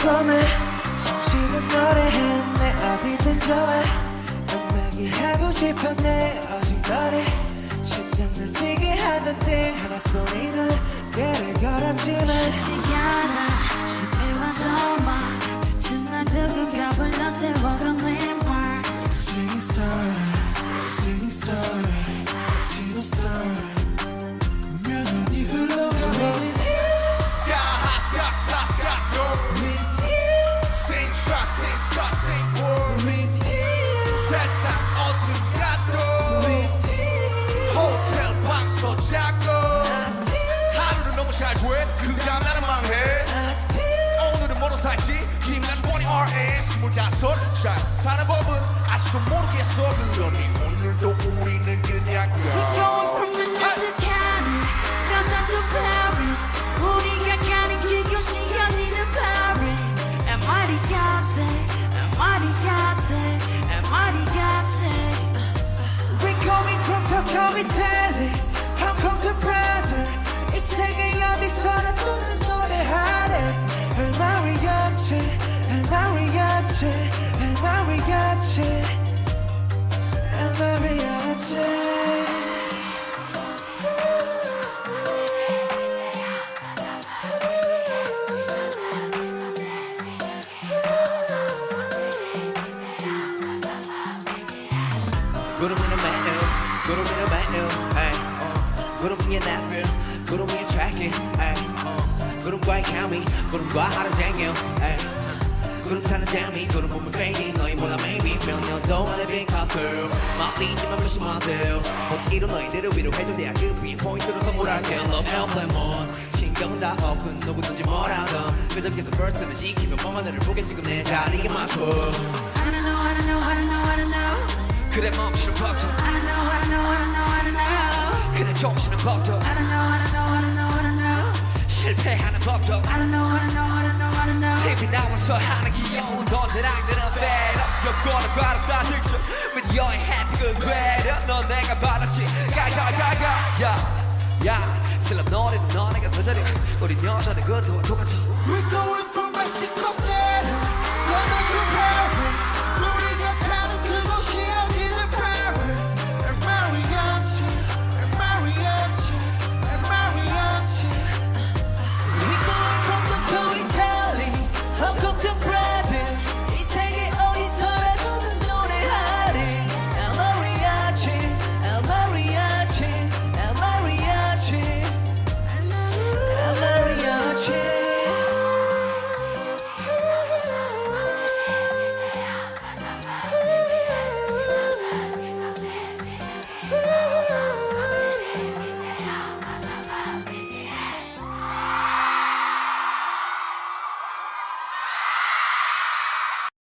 컴해 숨쉬는 노래해 내 어디든 좋아 음악이 하고 싶어 내 오직 너를 심장을 뛰게 하던 띵 하나뿐인 그를 걸었지만 쉽지 않아 실패와 절망 지친 날 누군가 불러 세워가는 말 Singing star Singing star Singing star 명연히 흘러가 Sky high, sky fly, sky low. Sing trust, sing sky, sing word. 세상 어둠 가도 호텔 방서 자고 하루는 너무 잘 돼, 그 다음 나는 망해. 오늘은 뭐로 살지? 힘나지 보니 RS 25살 사는 법은 아직도 모르겠어. 그러니 오늘도 우리는 그냥 We're going from London to Cali London to Paris 우리가 가는 그곳이 어디는 Paris MR이같이 MR이같이 MR이같이 We're going from Tokyo, Italy Hong Kong to Brazil 이 세계 어디서나 듣는 노래하래 El mariachi El mariachi El mariachi El mariachi 구름이는 매일 구름이는 매일 구름이 나를 구름이 tracking 구름과의 케미 구름과 하루 종일 구름 타는 재미 구름 보면 fading 너희 몰라 maybe 몇 년 동안의 빈 컷을 말리지만 무심하들 곧 이룬 너희들을 위로해줘 대학교 B 포인트로 선물할게 Love airplane mode 신경 다 없은 누구든지 뭐라던 그저께서 first를 지키며 뻔한 애를 보게 지금 내 자리에 맞춰 I don't know, I don't know, I don't know, I don't know 그래 멈추는 법도 I don't know, I don't know, I don't know, I don't know 그래 조심는 법도 I don't know, I don't know, I don't know, I don't know 실패하는 법도 I don't know, I don't know, I don't know, I don't know TV 나와서 하는 귀여운 너들랑들은 fed up 여권을 바로 쏴줄게 With your hand 그 괴려 넌 내가 받았지 가가가가 야 슬럼 노래도 너네가 더 잘해 우린 여전히 그도와 똑같아 We're going from Mexico City